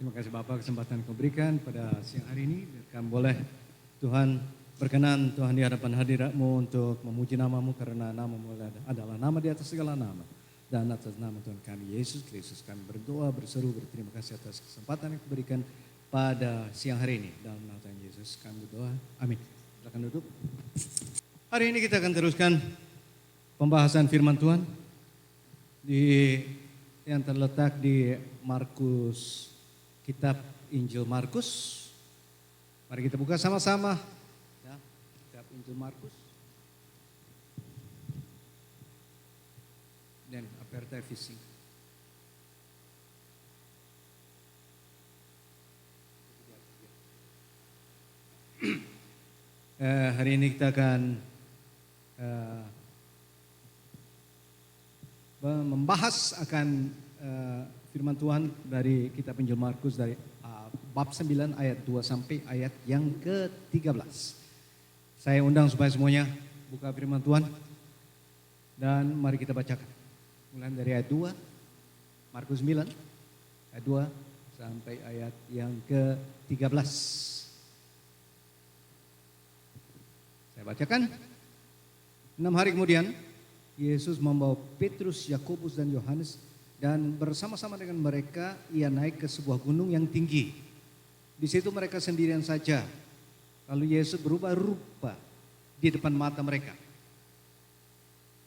Terima kasih Bapak kesempatan yang berikan pada siang hari ini. Biarkan boleh Tuhan berkenan Tuhan di hadapan hadirat-Mu untuk memuji nama-Mu karena nama-Mu adalah nama di atas segala nama. Dan atas nama Tuhan kami Yesus Kristus kami berdoa, berseru, berterima kasih atas kesempatan yang diberikan pada siang hari ini. Dalam nama Tuhan Yesus kami berdoa. Amin. Silakan duduk. Hari ini kita akan teruskan pembahasan firman Tuhan yang terletak di Markus. Kitab Injil Markus. Mari kita buka sama-sama ya, kitab Injil Markus. Dan aperta visi. Hari ini kita akan membahas akan firman Tuhan dari kitab Injil Markus dari bab 9 ayat 2 sampai ayat yang ke-13. Saya undang supaya semuanya buka firman Tuhan dan mari kita bacakan. Mulai dari ayat 2, Markus 9, ayat 2 sampai ayat yang ke-13. Saya bacakan. 6 hari kemudian, Yesus membawa Petrus, Yakobus dan Yohanes dan bersama-sama dengan mereka ia naik ke sebuah gunung yang tinggi. Di situ mereka sendirian saja. Lalu Yesus berubah rupa di depan mata mereka.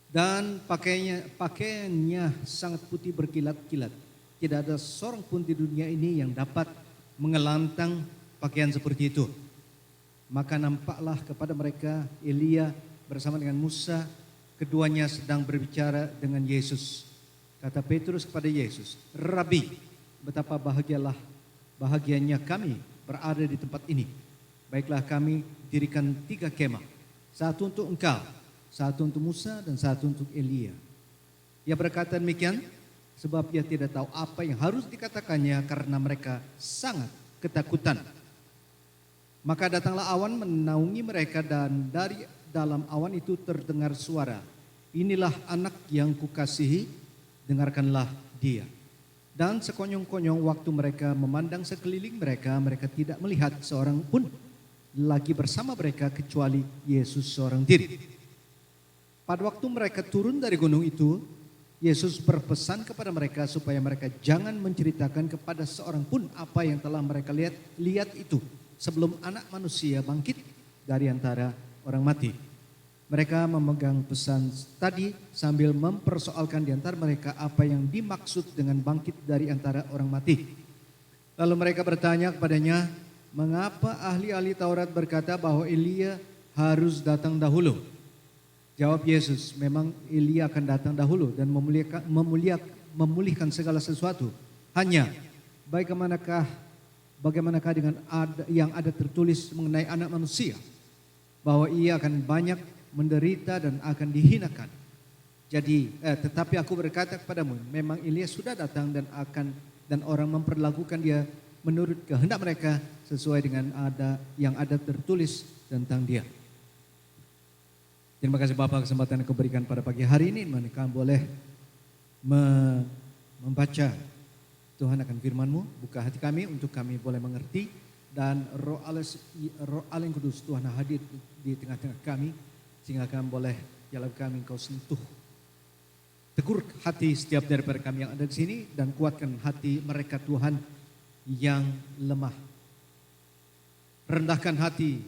Dan pakaiannya sangat putih berkilat-kilat. Tidak ada seorang pun di dunia ini yang dapat mengelantang pakaian seperti itu. Maka nampaklah kepada mereka Elia bersama dengan Musa. Keduanya sedang berbicara dengan Yesus. Kata Petrus kepada Yesus, Rabi, betapa bahagianya kami berada di tempat ini. Baiklah kami dirikan 3 kemah. Satu untuk engkau, satu untuk Musa dan satu untuk Elia. Ia berkata demikian sebab ia tidak tahu apa yang harus dikatakannya karena mereka sangat ketakutan. Maka datanglah awan menaungi mereka dan dari dalam awan itu terdengar suara. Inilah anak yang kukasihi, dengarkanlah dia. Dan sekonyong-konyong waktu mereka memandang sekeliling mereka, mereka tidak melihat seorang pun lagi bersama mereka kecuali Yesus seorang diri. Pada waktu mereka turun dari gunung itu, Yesus berpesan kepada mereka supaya mereka jangan menceritakan kepada seorang pun apa yang telah mereka lihat itu sebelum anak manusia bangkit dari antara orang mati. Mereka memegang pesan tadi sambil mempersoalkan di antara mereka apa yang dimaksud dengan bangkit dari antara orang mati. Lalu mereka bertanya kepadanya, mengapa ahli-ahli Taurat berkata bahwa Elia harus datang dahulu? Jawab Yesus, memang Elia akan datang dahulu dan memulihkan segala sesuatu. Hanya bagaimanakah dengan yang ada tertulis mengenai anak manusia? Bahwa ia akan banyak menderita dan akan dihinakan. Tetapi aku berkata kepadamu, memang Elia sudah datang dan orang memperlakukan dia menurut kehendak mereka sesuai dengan yang ada tertulis tentang dia. Terima kasih Bapak kesempatan yang kuberikan pada pagi hari ini. Mereka boleh membaca Tuhan akan firman-Mu, buka hati kami untuk kami boleh mengerti dan Roh Allah yang Kudus Tuhan hadir di tengah-tengah kami. Sehingga kami boleh jalan kami Engkau sentuh. Tegur hati setiap daripada kami yang ada di sini dan kuatkan hati mereka Tuhan yang lemah. Rendahkan hati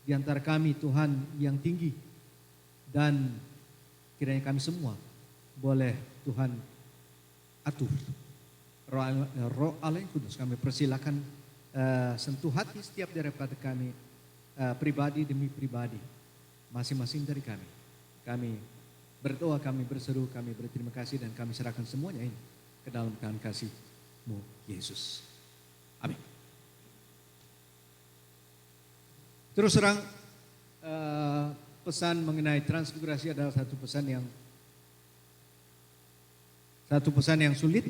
di antara kami Tuhan yang tinggi. Dan kiranya kami semua boleh Tuhan atur. Roh Allah yang Kudus kami persilakan sentuh hati setiap daripada kami pribadi demi pribadi. Masing-masing dari kami. Kami berdoa, kami berseru, kami berterima kasih dan kami serahkan semuanya ini ke dalam tangan kasih-Mu Yesus. Amin. Terus terang pesan mengenai transfigurasi adalah satu pesan yang sulit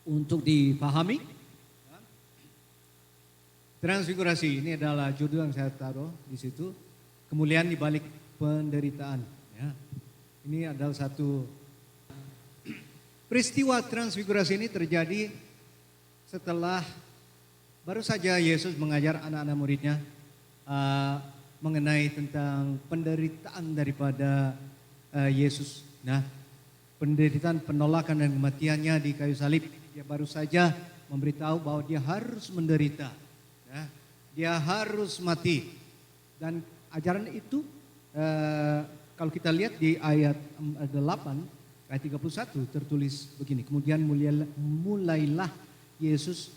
untuk dipahami. Transfigurasi ini adalah judul yang saya taruh di situ, kemuliaan di balik penderitaan. Ya. Ini adalah satu Peristiwa transfigurasi ini terjadi setelah baru saja Yesus mengajar anak-anak muridnya mengenai tentang penderitaan daripada Yesus. Nah, penderitaan, penolakan dan kematiannya di kayu salib. Dia baru saja memberitahu bahwa dia harus menderita. Ya, dia harus mati. Dan ajaran itu kalau kita lihat di ayat 8 ayat 31 tertulis begini. Kemudian mulailah Yesus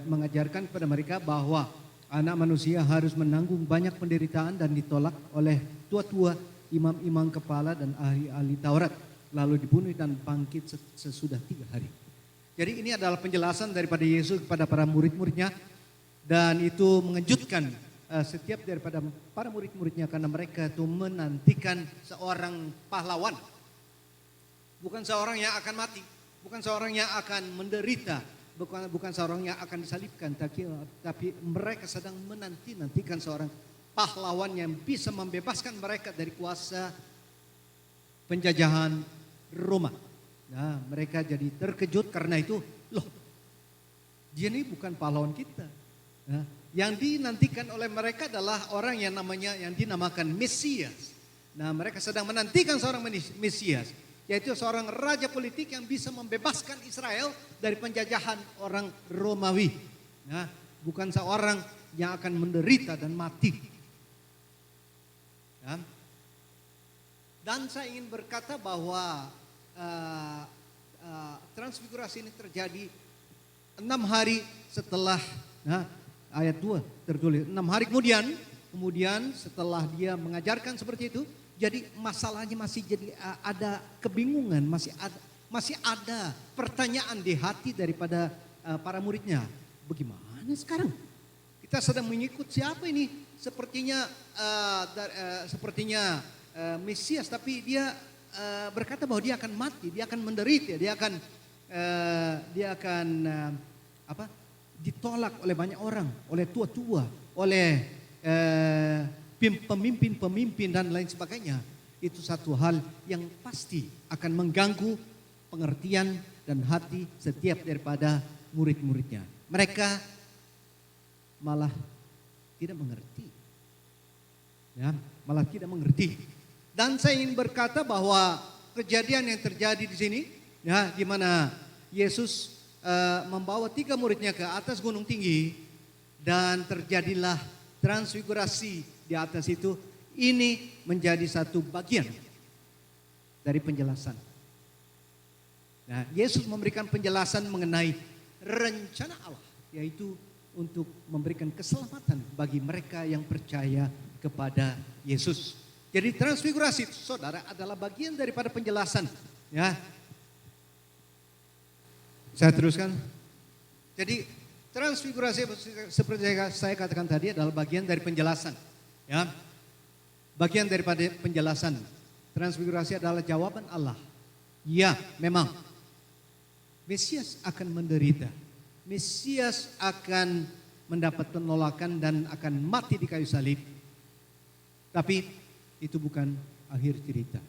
mengajarkan kepada mereka bahwa anak manusia harus menanggung banyak penderitaan dan ditolak oleh tua-tua, imam-imam kepala dan ahli-ahli Taurat. Lalu dibunuh dan bangkit sesudah 3 hari. Jadi ini adalah penjelasan daripada Yesus kepada para murid-muridnya. Dan itu mengejutkan setiap daripada para murid-muridnya karena mereka itu menantikan seorang pahlawan. Bukan seorang yang akan mati, bukan seorang yang akan menderita, bukan seorang yang akan disalibkan, tapi mereka sedang menantikan seorang pahlawan yang bisa membebaskan mereka dari kuasa penjajahan Roma. Nah, mereka jadi terkejut karena itu, loh, dia ini bukan pahlawan kita. Nah, yang dinantikan oleh mereka adalah orang yang dinamakan Mesias. Nah, mereka sedang menantikan seorang Mesias, yaitu seorang raja politik yang bisa membebaskan Israel dari penjajahan orang Romawi. Nah, bukan seorang yang akan menderita dan mati. Ya. Dan saya ingin berkata bahwa transfigurasi ini terjadi 6 hari setelah ayat 2 tertulis. 6 hari kemudian setelah dia mengajarkan seperti itu, jadi masalahnya masih jadi ada kebingungan, masih ada pertanyaan di hati daripada para muridnya. Bagaimana sekarang? Kita sedang mengikut siapa ini? Sepertinya Mesias, tapi dia berkata bahwa dia akan mati, dia akan menderita, dia akan ditolak oleh banyak orang, oleh tua-tua, oleh pemimpin-pemimpin dan lain sebagainya. Itu satu hal yang pasti akan mengganggu pengertian dan hati setiap daripada murid-muridnya. Mereka malah tidak mengerti. Ya, malah tidak mengerti. Dan saya ingin berkata bahwa kejadian yang terjadi di sini, ya, di mana Yesus membawa 3 muridnya ke atas gunung tinggi dan terjadilah transfigurasi di atas itu, ini menjadi satu bagian dari penjelasan. Nah, Yesus memberikan penjelasan mengenai rencana Allah, yaitu untuk memberikan keselamatan bagi mereka yang percaya kepada Yesus. Jadi transfigurasi, saudara, adalah bagian daripada penjelasan. Ya, saya teruskan. Jadi transfigurasi seperti saya katakan tadi adalah bagian dari penjelasan. Ya, bagian daripada penjelasan. Transfigurasi adalah jawaban Allah. Ya, memang Mesias akan menderita. Mesias akan mendapat penolakan dan akan mati di kayu salib. Tapi itu bukan akhir cerita.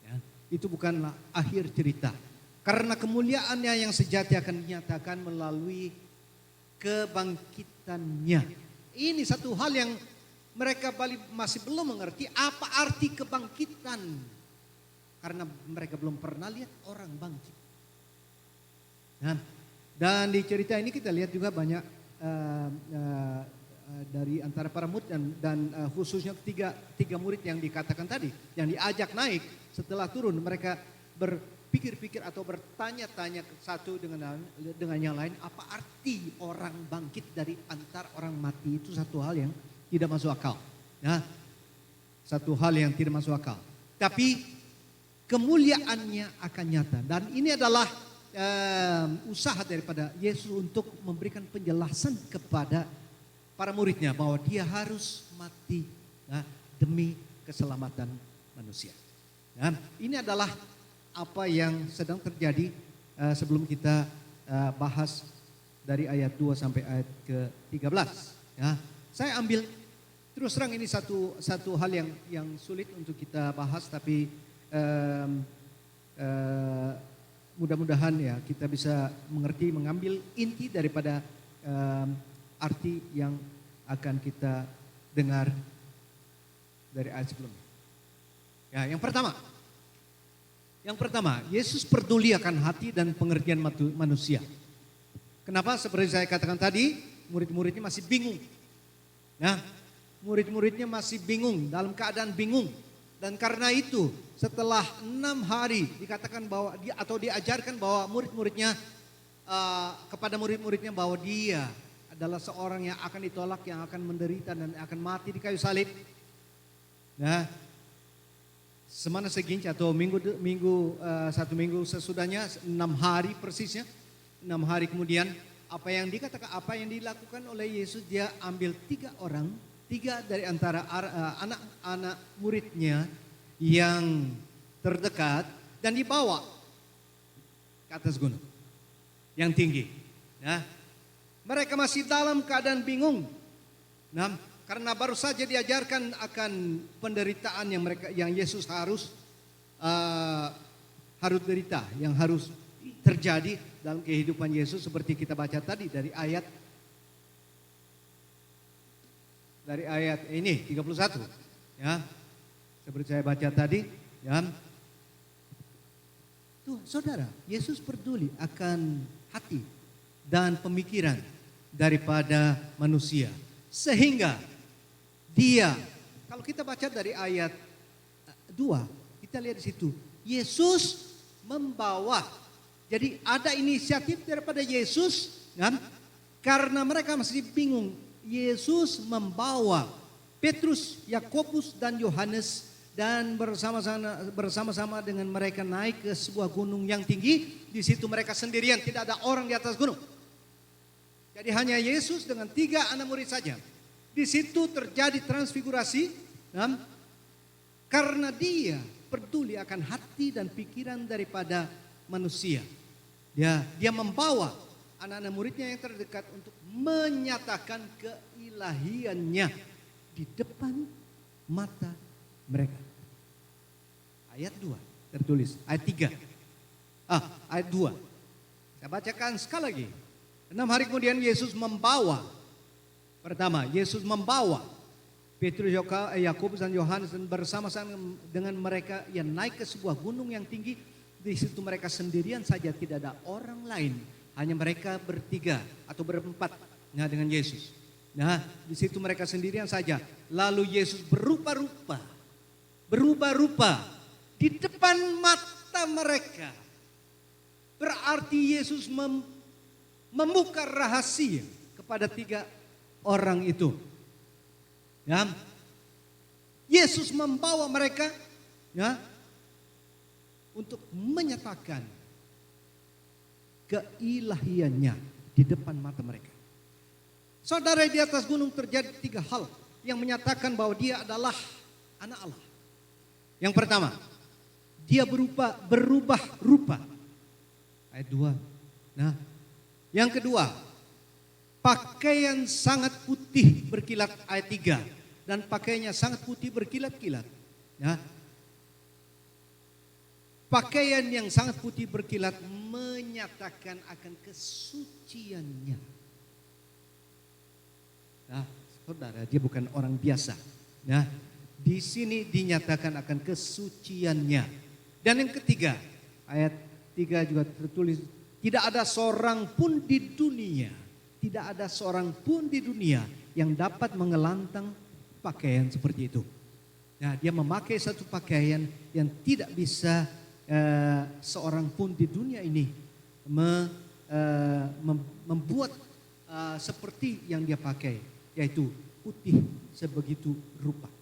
Ya, itu bukanlah akhir cerita. Karena kemuliaannya yang sejati akan dinyatakan melalui kebangkitannya. Ini satu hal yang mereka masih belum mengerti apa arti kebangkitan. Karena mereka belum pernah lihat orang bangkit. Nah, dan di cerita ini kita lihat juga banyak dari antara para murid dan khususnya tiga murid yang dikatakan tadi. Yang diajak naik setelah turun, mereka berpikir-pikir atau bertanya-tanya satu dengan yang lain. Apa arti orang bangkit dari antara orang mati? Itu satu hal yang tidak masuk akal. Ya, satu hal yang tidak masuk akal. Tapi kemuliaannya akan nyata. Dan ini adalah usaha daripada Yesus untuk memberikan penjelasan kepada para muridnya bahwa dia harus mati demi keselamatan manusia. Ya, ini adalah apa yang sedang terjadi sebelum kita bahas dari ayat 2 sampai ayat ke-13. Ya, saya ambil terus terang ini satu hal yang sulit untuk kita bahas, tapi mudah-mudahan ya kita bisa mengerti, mengambil inti daripada arti yang akan kita dengar dari ayat sebelumnya. Ya, yang pertama, Yesus peduli akan hati dan pengertian manusia. Kenapa? Seperti saya katakan tadi, murid-muridnya masih bingung. Nah, murid-muridnya masih bingung, dalam keadaan bingung. Dan karena itu, setelah 6 hari dikatakan bahwa diajarkan bahwa murid-muridnya kepada murid-muridnya bahwa dia adalah seorang yang akan ditolak, yang akan menderita dan akan mati di kayu salib. Nah, semana seginci atau satu minggu sesudahnya, 6 hari persisnya, 6 hari kemudian apa yang dilakukan oleh Yesus, dia ambil 3 dari antara anak-anak muridnya yang terdekat dan dibawa ke atas gunung yang tinggi. Nah, mereka masih dalam keadaan bingung. Nah, karena baru saja diajarkan akan penderitaan yang Yesus harus derita, yang harus terjadi dalam kehidupan Yesus, seperti kita baca tadi dari ayat ini 31 ya. Seperti saya baca tadi ya. Tuh, Saudara, Yesus peduli akan hati dan pemikiran daripada manusia. Sehingga dia, kalau kita baca dari ayat 2, kita lihat di situ, Yesus membawa. Jadi ada inisiatif daripada Yesus kan? Karena mereka masih bingung. Yesus membawa Petrus, Yakobus dan Yohanes dan bersama-sama dengan mereka naik ke sebuah gunung yang tinggi. Di situ mereka sendirian, tidak ada orang di atas gunung. Jadi hanya Yesus dengan 3 anak murid saja. Di situ terjadi transfigurasi karena dia peduli akan hati dan pikiran daripada manusia. Dia membawa anak-anak muridnya yang terdekat untuk menyatakan keilahiannya di depan mata mereka. Ayat 2 tertulis, ayat 3. Ayat 2. Saya bacakan sekali lagi. 6 hari kemudian Yesus membawa. Pertama, Yesus membawa Petrus, Yakobus dan Yohanes dan bersama-sama dengan mereka yang naik ke sebuah gunung yang tinggi. Di situ mereka sendirian saja, tidak ada orang lain. Hanya mereka bertiga atau berempat dengan Yesus. Nah, di situ mereka sendirian saja. Lalu Yesus berubah-rupa di depan mata mereka. Berarti Yesus membuka rahasia kepada 3 orang itu. Ya. Yesus membawa mereka ya, untuk menyatakan keilahiannya di depan mata mereka. Saudara, di atas gunung terjadi 3 hal yang menyatakan bahwa dia adalah anak Allah. Yang pertama, dia berubah rupa. Ayat 2. Nah, yang kedua, pakaian sangat putih berkilat, ayat 3. Dan pakaiannya sangat putih berkilat-kilat. Ya. Pakaian yang sangat putih berkilat menyatakan akan kesuciannya. Nah, saudara, dia bukan orang biasa. Nah, di sini dinyatakan akan kesuciannya. Dan yang ketiga, ayat 3 juga tertulis, tidak ada seorang pun di dunia yang dapat mengelantang pakaian seperti itu. Nah, dia memakai satu pakaian yang tidak bisa seorang pun di dunia ini membuat seperti yang dia pakai, yaitu putih sebegitu rupa.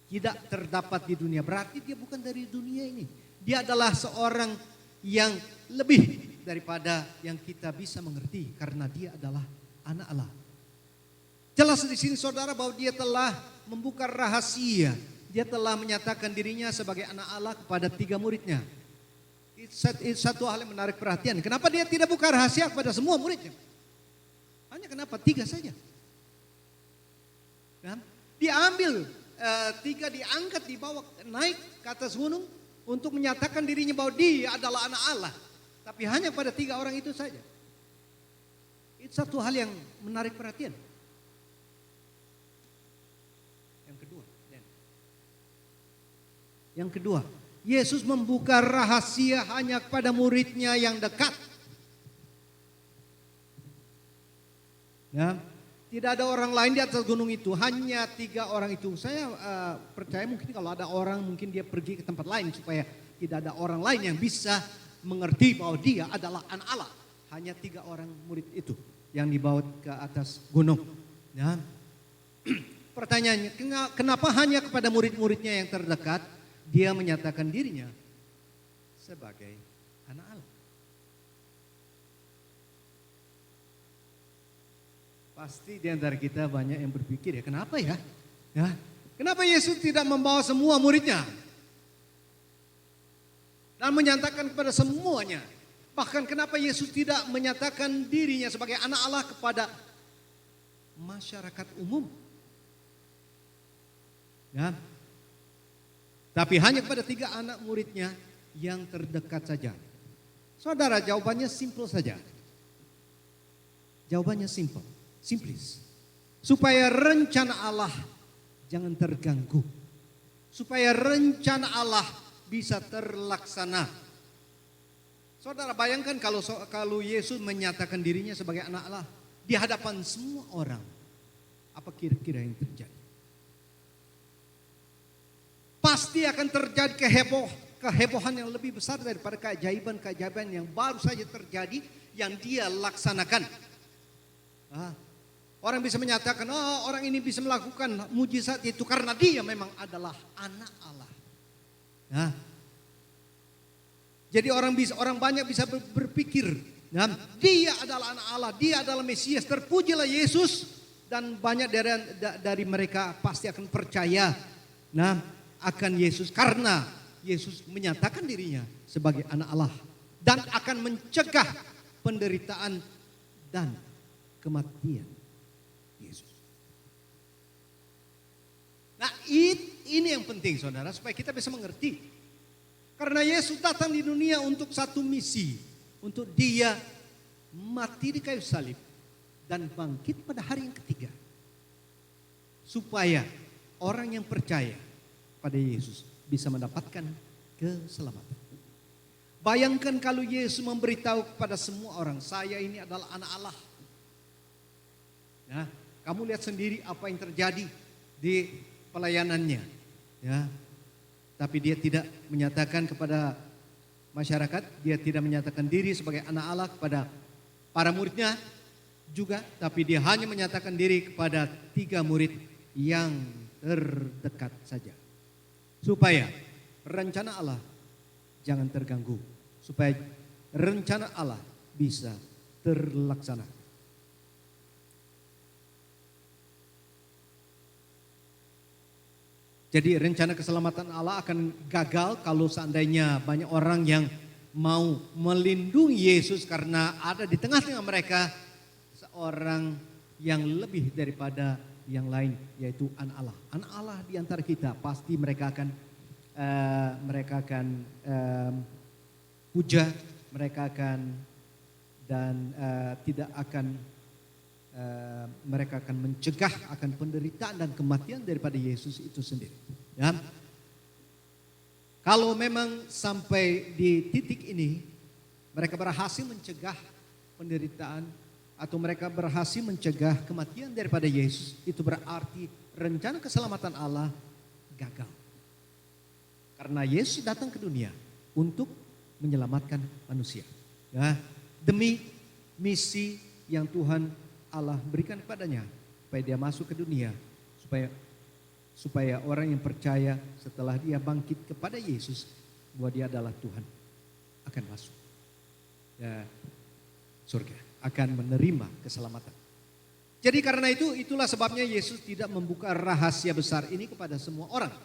Tidak terdapat di dunia, berarti dia bukan dari dunia ini. Dia adalah seorang yang lebih daripada yang kita bisa mengerti, karena dia adalah anak Allah. Jelas di sini saudara bahwa dia telah membuka rahasia. Dia telah menyatakan dirinya sebagai anak Allah kepada 3 muridnya. Itu satu hal yang menarik perhatian. Kenapa dia tidak buka rahasia kepada semua muridnya? Hanya kenapa 3 saja? Dan diambil 3, diangkat, dibawa naik ke atas gunung untuk menyatakan dirinya bahwa dia adalah anak Allah. Tapi hanya pada 3 orang itu saja. Itu satu hal yang menarik perhatian. Yang kedua, Yesus membuka rahasia hanya kepada muridnya yang dekat. Ya, tidak ada orang lain di atas gunung itu, hanya 3 orang itu. Saya percaya mungkin kalau ada orang mungkin dia pergi ke tempat lain supaya tidak ada orang lain yang bisa mengerti bahwa dia adalah anak Allah. Hanya 3 orang murid itu yang dibawa ke atas gunung. Ya. Pertanyaannya, kenapa hanya kepada murid-muridnya yang terdekat dia menyatakan dirinya sebagai anak Allah? Pasti di antara kita banyak yang berpikir, ya kenapa ya? Ya, kenapa Yesus tidak membawa semua muridnya dan menyatakan kepada semuanya? Bahkan kenapa Yesus tidak menyatakan dirinya sebagai anak Allah kepada masyarakat umum? Ya. Tapi hanya kepada 3 anak muridnya yang terdekat saja. Saudara, jawabannya simple saja. Jawabannya simple, simplis. Supaya rencana Allah jangan terganggu. Supaya rencana Allah bisa terlaksana. Saudara, bayangkan kalau Yesus menyatakan dirinya sebagai anak Allah di hadapan semua orang. Apa kira-kira yang terjadi? Pasti akan terjadi kehebohan yang lebih besar daripada keajaiban-keajaiban yang baru saja terjadi yang dia laksanakan. Orang bisa menyatakan, oh orang ini bisa melakukan mujizat itu karena dia memang adalah anak Allah. Nah, jadi orang banyak bisa berpikir, nah, dia adalah anak Allah, dia adalah Mesias, terpujilah Yesus, dan banyak dari mereka pasti akan percaya. Nah, akan Yesus karena Yesus menyatakan dirinya sebagai anak Allah dan akan mencegah penderitaan dan kematian Yesus. Nah, ini yang penting saudara, supaya kita bisa mengerti. Karena Yesus datang di dunia untuk satu misi, untuk dia mati di kayu salib dan bangkit pada hari yang ketiga. Supaya orang yang percaya pada Yesus bisa mendapatkan keselamatan. Bayangkan kalau Yesus memberitahu kepada semua orang, saya ini adalah anak Allah. Ya, kamu lihat sendiri apa yang terjadi di pelayanannya. Ya, tapi dia tidak menyatakan kepada masyarakat, dia tidak menyatakan diri sebagai anak Allah kepada para muridnya juga, tapi dia hanya menyatakan diri kepada 3 murid yang terdekat saja. Supaya rencana Allah jangan terganggu. Supaya rencana Allah bisa terlaksana. Jadi rencana keselamatan Allah akan gagal kalau seandainya banyak orang yang mau melindungi Yesus karena ada di tengah-tengah mereka seorang yang lebih daripada yang lain, yaitu anak Allah. Anak Allah di antara kita pasti mereka akan puja, mereka akan tidak akan mereka akan mencegah akan penderitaan dan kematian daripada Yesus itu sendiri. Ya. Kalau memang sampai di titik ini mereka berhasil mencegah penderitaan atau mereka berhasil mencegah kematian daripada Yesus, itu berarti rencana keselamatan Allah gagal. Karena Yesus datang ke dunia untuk menyelamatkan manusia. Ya, demi misi yang Tuhan Allah berikan kepadanya, supaya dia masuk ke dunia, supaya orang yang percaya setelah dia bangkit kepada Yesus bahwa dia adalah Tuhan akan masuk ya, surga, akan menerima keselamatan. Jadi karena itulah sebabnya Yesus tidak membuka rahasia besar ini kepada semua orang.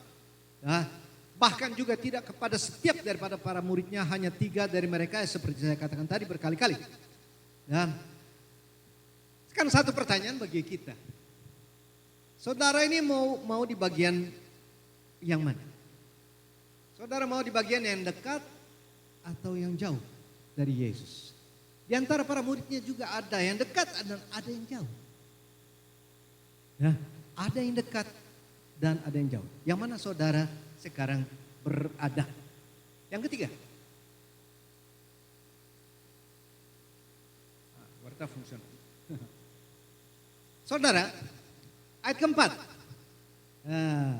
Nah, bahkan juga tidak kepada setiap daripada para muridnya, hanya 3 dari mereka seperti saya katakan tadi berkali-kali. Nah, sekarang satu pertanyaan bagi kita. Saudara ini mau di bagian yang mana? Saudara mau di bagian yang dekat atau yang jauh? dari Yesus. Di antara para muridnya juga ada yang dekat dan ada yang jauh. Ya, ada yang dekat dan ada yang jauh. Yang mana saudara sekarang berada? Yang ketiga. Warta fungsional. Saudara, ayat keempat.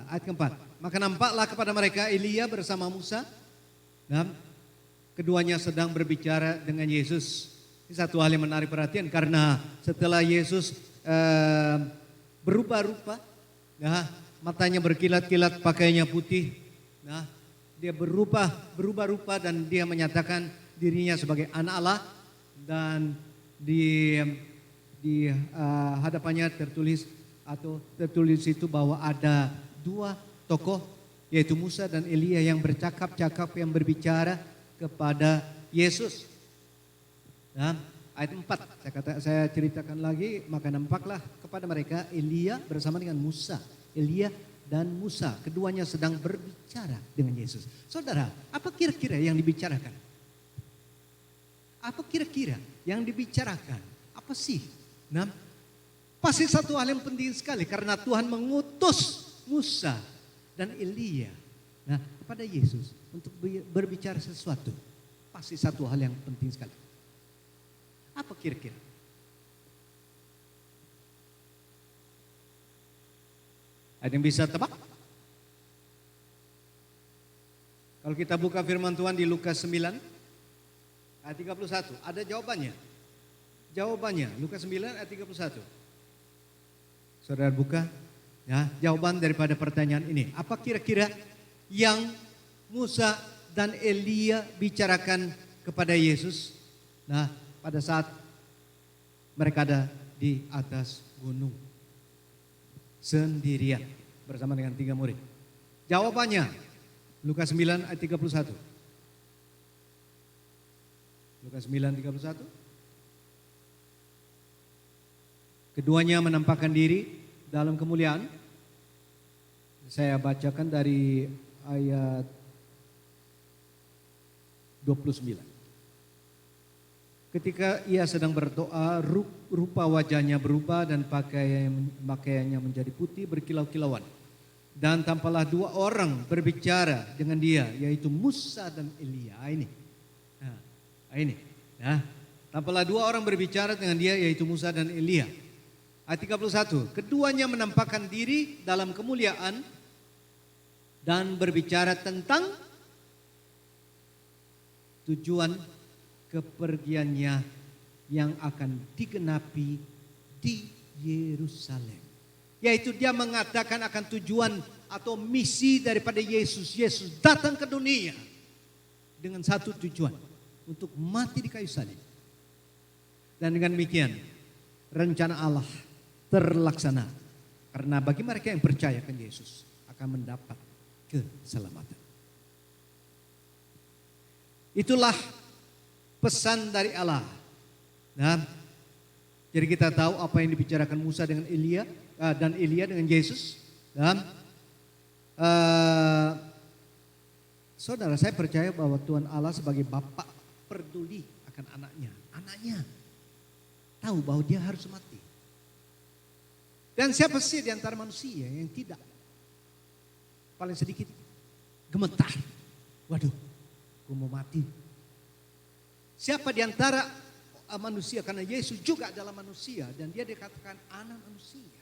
Ayat keempat. Maka nampaklah kepada mereka Elia bersama Musa. Dan keduanya sedang berbicara dengan Yesus. Ini satu hal yang menarik perhatian karena setelah Yesus berubah rupa, nah, matanya berkilat-kilat, pakaiannya putih, nah, dia berubah rupa dan dia menyatakan dirinya sebagai anak Allah dan di hadapannya tertulis itu bahwa ada dua tokoh yaitu Musa dan Elia yang bercakap-cakap yang berbicara kepada Yesus. Nah, ayat 4 saya ceritakan lagi, maka nampaklah kepada mereka Elia bersama dengan Musa. Elia dan Musa, keduanya sedang berbicara dengan Yesus. Saudara, apa kira-kira yang dibicarakan? Apa kira-kira yang dibicarakan? Apa sih? Nah, pasti satu hal yang penting sekali karena Tuhan mengutus Musa dan Elia kepada Yesus untuk berbicara sesuatu. Pasti satu hal yang penting sekali. Apa kira-kira? Ada yang bisa tebak? Kalau kita buka firman Tuhan di Lukas 9 ayat 31, ada jawabannya. Jawabannya Lukas 9 ayat 31. Saudara buka ya, jawaban daripada pertanyaan ini. Apa kira-kira yang Musa dan Elia bicarakan kepada Yesus? Nah, pada saat mereka ada di atas gunung sendirian bersama dengan 3 murid. Jawabannya Lukas 9 ayat 31. Lukas 9:31. Keduanya menampakkan diri dalam kemuliaan. Saya bacakan dari ayat 29. Ketika ia sedang berdoa, rupa wajahnya berubah dan pakaiannya menjadi putih berkilau-kilauan. Dan tampaklah 2 orang berbicara dengan dia, yaitu Musa dan Elia. Ini. Nah, tampaklah 2 orang berbicara dengan dia, yaitu Musa dan Elia. Ayat 31, keduanya menampakkan diri dalam kemuliaan dan berbicara tentang tujuan kepergiannya yang akan digenapi di Yerusalem. Yaitu dia mengatakan akan tujuan atau misi daripada Yesus. Yesus datang ke dunia dengan satu tujuan, untuk mati di kayu salib. Dan dengan demikian rencana Allah terlaksana. Karena bagi mereka yang percaya akan Yesus akan mendapat keselamatan. Itulah pesan dari Allah. Nah, jadi kita tahu apa yang dibicarakan Musa dengan Elia dan Elia dengan Yesus. Dan saudara, saya percaya bahwa Tuhan Allah sebagai Bapa peduli akan anaknya. Anaknya tahu bahwa dia harus mati. Dan siapa sih di antara manusia yang tidak paling sedikit gemetar? Waduh, gue mau mati. Siapa di antara manusia, karena Yesus juga adalah manusia dan dia dikatakan anak manusia.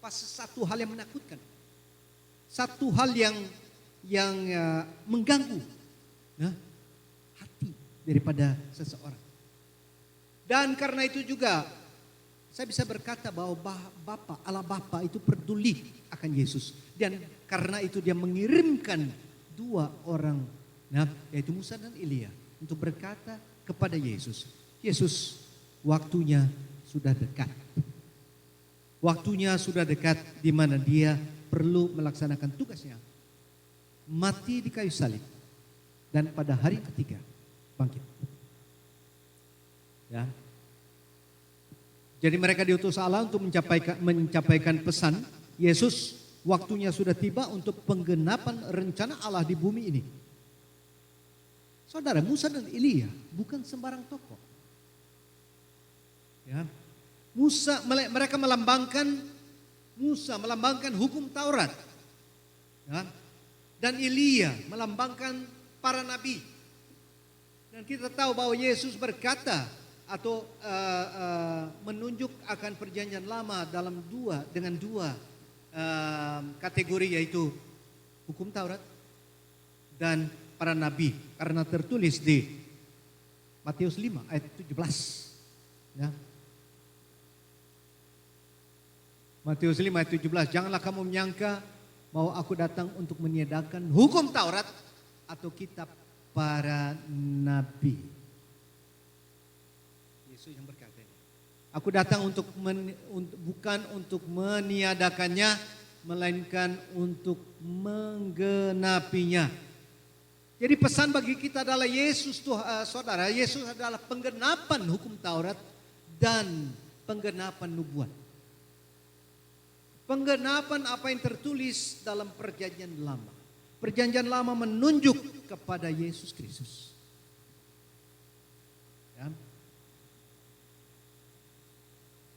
Pasti satu hal yang menakutkan. Satu hal yang mengganggu hati daripada seseorang. Dan karena itu juga saya bisa berkata bahwa Allah Bapa itu peduli akan Yesus. Dan karena itu dia mengirimkan 2 orang, yaitu Musa dan Elia, untuk berkata kepada Yesus, Yesus, waktunya sudah dekat. Waktunya sudah dekat di mana dia perlu melaksanakan tugasnya. Mati di kayu salib dan pada hari ketiga bangkit. Ya. Jadi mereka diutus Allah untuk mencapaikan pesan Yesus, waktunya sudah tiba untuk penggenapan rencana Allah di bumi ini. Saudara, Musa dan Elia bukan sembarang tokoh. Ya. Mereka melambangkan Musa melambangkan hukum Taurat. Ya. Dan Elia melambangkan para nabi. Dan kita tahu bahwa Yesus berkata atau menunjuk akan perjanjian lama dengan dua kategori, yaitu hukum Taurat dan para nabi, karena tertulis di Matius 5 ayat 17. Ya. Matius 5 ayat 17, janganlah kamu menyangka bahwa aku datang untuk meniadakan hukum Taurat atau kitab para nabi. Yesus yang berkata ini. Aku datang bukan untuk meniadakannya, melainkan untuk menggenapinya. Jadi pesan bagi kita adalah Yesus saudara, Yesus adalah penggenapan hukum Taurat dan penggenapan nubuat. Penggenapan apa yang tertulis dalam perjanjian lama. Perjanjian lama menunjuk kepada Yesus Kristus. Ya.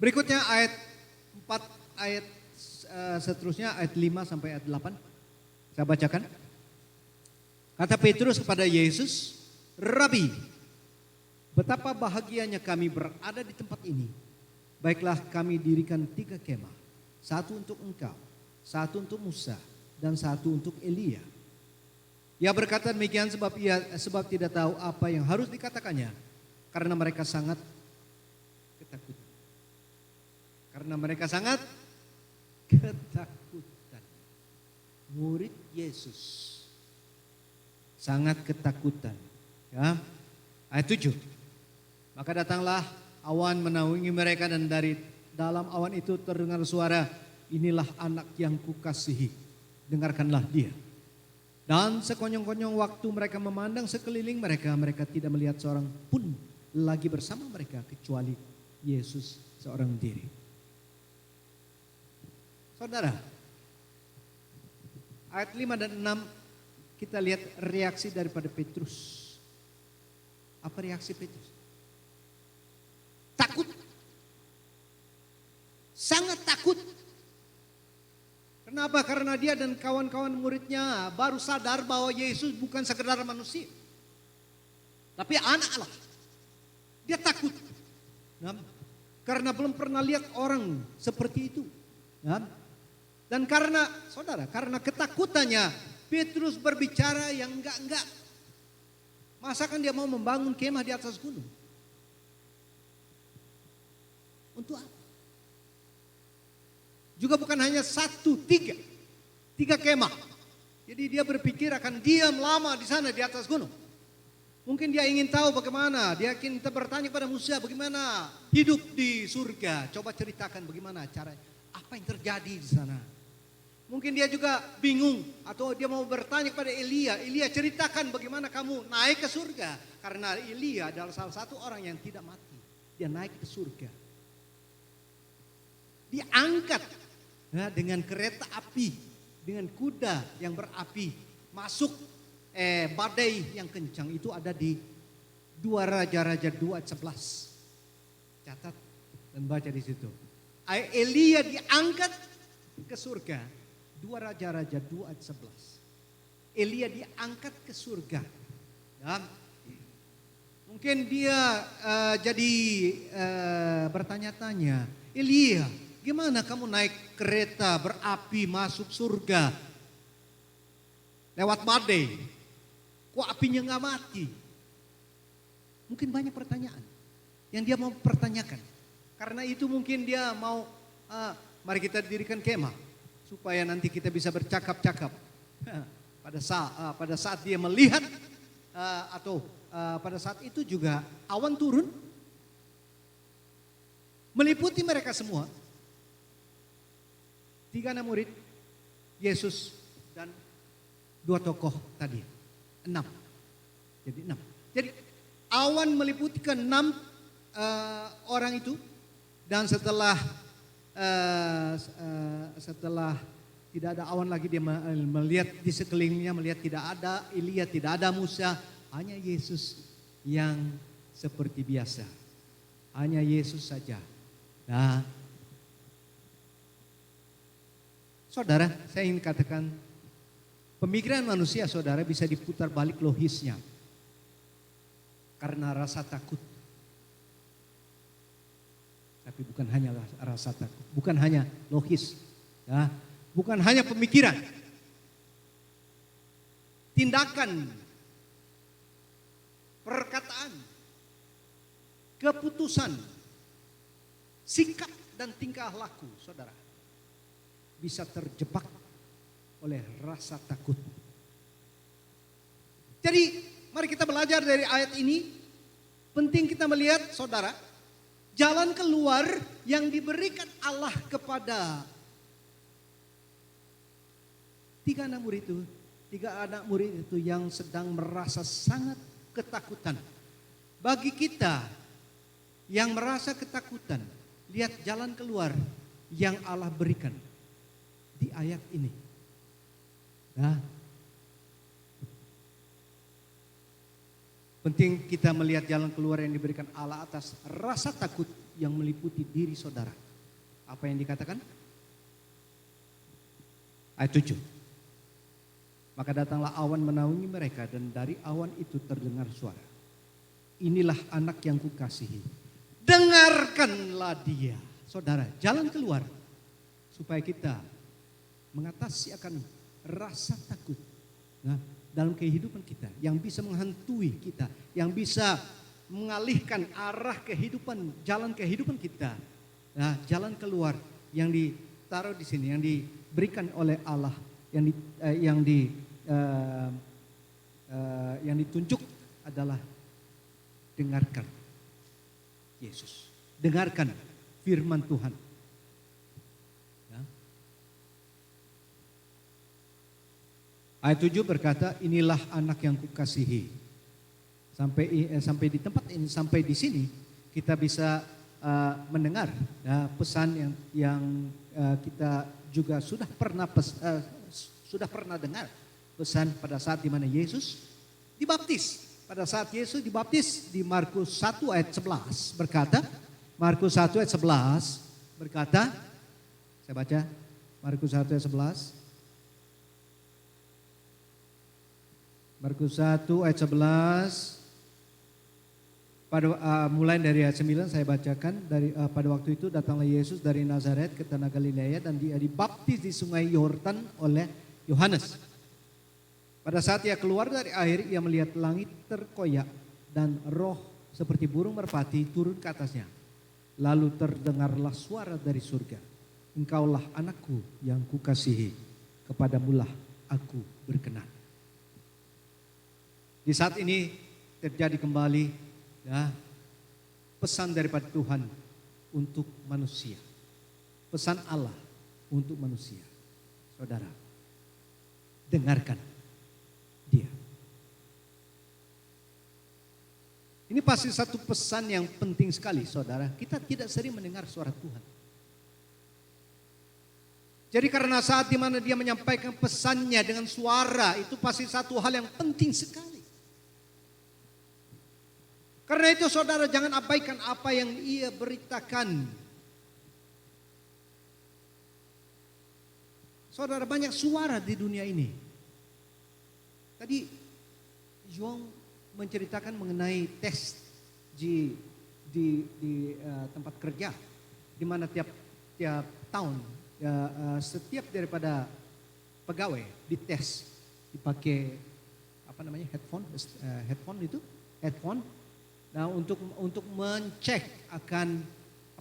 Berikutnya ayat 4, ayat seterusnya ayat 5 sampai ayat 8. Saya bacakan. Kata Petrus kepada Yesus, Rabi, betapa bahagianya kami berada di tempat ini. Baiklah kami dirikan 3 kemah. 1 untuk engkau, 1 untuk Musa, dan 1 untuk Elia. Ia berkata demikian sebab tidak tahu apa yang harus dikatakannya. Karena mereka sangat ketakutan. Murid Yesus sangat ketakutan. Ya. Ayat 7. Maka datanglah awan menaungi mereka dan dari dalam awan itu terdengar suara, inilah anak yang kukasihi, dengarkanlah dia. Dan sekonyong-konyong waktu mereka memandang sekeliling mereka, mereka tidak melihat seorang pun lagi bersama mereka kecuali Yesus seorang diri. Saudara, ayat 5 dan 6 kita lihat reaksi daripada Petrus. Apa reaksi Petrus? Takut. Sangat takut. Kenapa? Karena dia dan kawan-kawan muridnya baru sadar bahwa Yesus bukan sekedar manusia, tapi anak Allah. Dia takut. Karena belum pernah lihat orang seperti itu. Dan karena ketakutannya, Petrus berbicara yang enggak. Masakan dia mau membangun kemah di atas gunung? Untuk apa? Juga bukan hanya 1, 3 kemah. Jadi dia berpikir akan diam lama di sana di atas gunung. Mungkin dia ingin tahu bagaimana, dia ingin bertanya pada Musa bagaimana hidup di surga. Coba ceritakan bagaimana caranya, apa yang terjadi di sana. Mungkin dia juga bingung atau dia mau bertanya kepada Elia. Elia, ceritakan bagaimana kamu naik ke surga. Karena Elia adalah salah satu orang yang tidak mati. Dia naik ke surga. Diangkat dengan kereta api, dengan kuda yang berapi, masuk badai yang kencang. Itu ada di 2 Raja-Raja 2 ayat 11. Catat dan baca di situ. Elia diangkat ke surga. 2 Raja-Raja 2 ayat 11. Elia diangkat ke surga. Dan mungkin dia jadi bertanya-tanya, Elia, gimana kamu naik kereta berapi masuk surga lewat badai? Kok apinya nggak mati? Mungkin banyak pertanyaan yang dia mau pertanyakan. Karena itu mungkin dia mau, mari kita dirikan kemah supaya nanti kita bisa bercakap-cakap. Pada saat dia melihat atau pada saat itu juga awan turun meliputi mereka semua. 3 anak murid, Yesus dan 2 tokoh tadi. 6. Jadi 6. Jadi awan meliputi ke 6 orang itu. Dan setelah tidak ada awan lagi, dia melihat di sekelilingnya, melihat tidak ada Elia, tidak ada Musa, hanya Yesus yang seperti biasa. Hanya Yesus saja. Nah, saudara, saya ingin katakan, pemikiran manusia, saudara, bisa diputar balik logisnya. Karena rasa takut. Tapi bukan hanya rasa takut, bukan hanya logis. Ya, bukan hanya pemikiran. Tindakan, perkataan, keputusan, sikap dan tingkah laku, saudara, bisa terjebak oleh rasa takut. Jadi mari kita belajar dari ayat ini. Penting kita melihat, saudara, jalan keluar yang diberikan Allah kepada tiga anak murid itu yang sedang merasa sangat ketakutan. Bagi kita yang merasa ketakutan, lihat jalan keluar yang Allah berikan di ayat ini. Nah, penting kita melihat jalan keluar yang diberikan Allah atas rasa takut yang meliputi diri saudara. Apa yang dikatakan? Ayat 7. Maka datanglah awan menaungi mereka dan dari awan itu terdengar suara. Inilah anak yang kukasihi. Dengarkanlah dia. Saudara, jalan keluar supaya kita mengatasi akan rasa takut. Nah, dalam kehidupan kita yang bisa menghantui kita, yang bisa mengalihkan arah kehidupan, jalan kehidupan kita. Nah, jalan keluar yang ditaruh di sini, yang diberikan oleh Allah, yang ditunjuk adalah dengarkan Yesus, dengarkan firman Tuhan. Ya. Ayat 7 berkata, inilah anak yang kukasihi. Sampai di tempat ini, sampai di sini kita bisa mendengar pesan yang kita juga sudah pernah dengar, pesan pada saat di mana Yesus dibaptis. Pada saat Yesus dibaptis di Markus 1 ayat 11 berkata, Markus 1 ayat 11 berkata, saya baca Markus 1 ayat 11. Markus 1 ayat 11 mulai dari ayat 9 saya bacakan. Pada waktu itu datanglah Yesus dari Nazaret ke tanah Galilea dan dia dibaptis di sungai Yordan oleh Yohanes. Pada saat ia keluar dari air, ia melihat langit terkoyak dan roh seperti burung merpati turun ke atasnya. Lalu terdengarlah suara dari surga. Engkaulah anakku yang kukasihi, kepadamulah aku berkenan. Di saat ini terjadi kembali pesan daripada Tuhan untuk manusia. Pesan Allah untuk manusia. Saudara, dengarkan dia. Ini pasti satu pesan yang penting sekali, saudara. Kita tidak sering mendengar suara Tuhan. Jadi karena saat dimana dia menyampaikan pesannya dengan suara, itu pasti satu hal yang penting sekali. Karena itu saudara jangan abaikan apa yang ia beritakan. Saudara, banyak suara di dunia ini. Tadi Yong menceritakan mengenai tes di tempat kerja, di mana tiap tahun setiap daripada pegawai dites, dipakai headphone. Nah, untuk mencek akan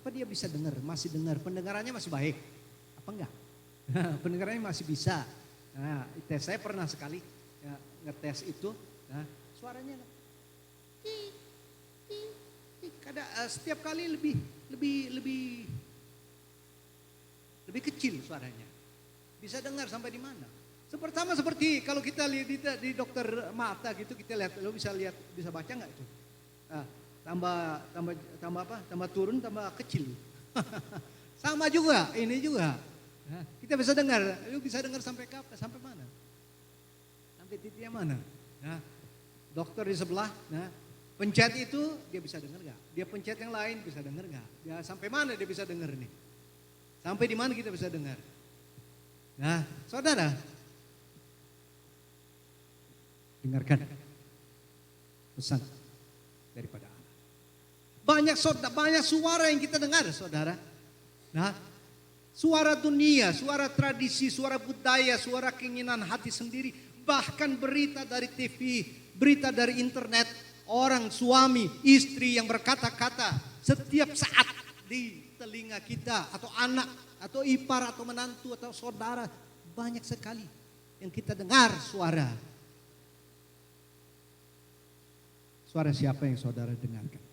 apa dia bisa dengar, masih dengar, pendengarannya masih baik apa enggak? Pendengarannya masih bisa. Nah, tes saya pernah sekali ngetes itu. Nah, suaranya setiap kali lebih kecil suaranya. Bisa dengar sampai di mana? Pertama seperti kalau kita lihat di dokter mata gitu, kita lihat, lo bisa baca nggak itu? Nah, tambah turun, tambah kecil. Sama juga, ini juga. Nah, kita bisa dengar, lu bisa dengar sampai mana? Sampai titiknya mana? Nah, dokter di sebelah, nah pencet itu dia bisa dengar nggak? Dia pencet yang lain bisa dengar nggak? Ya sampai mana dia bisa dengar nih? Sampai di mana kita bisa dengar? Nah, saudara, dengarkan pesan daripada Allah. Banyak suara yang kita dengar, saudara. Nah, suara dunia, suara tradisi, suara budaya, suara keinginan hati sendiri, bahkan berita dari TV, berita dari internet, orang suami, istri yang berkata-kata setiap saat di telinga kita, atau anak, atau ipar, atau menantu, atau saudara, banyak sekali yang kita dengar suara. Suara siapa yang saudara dengarkan?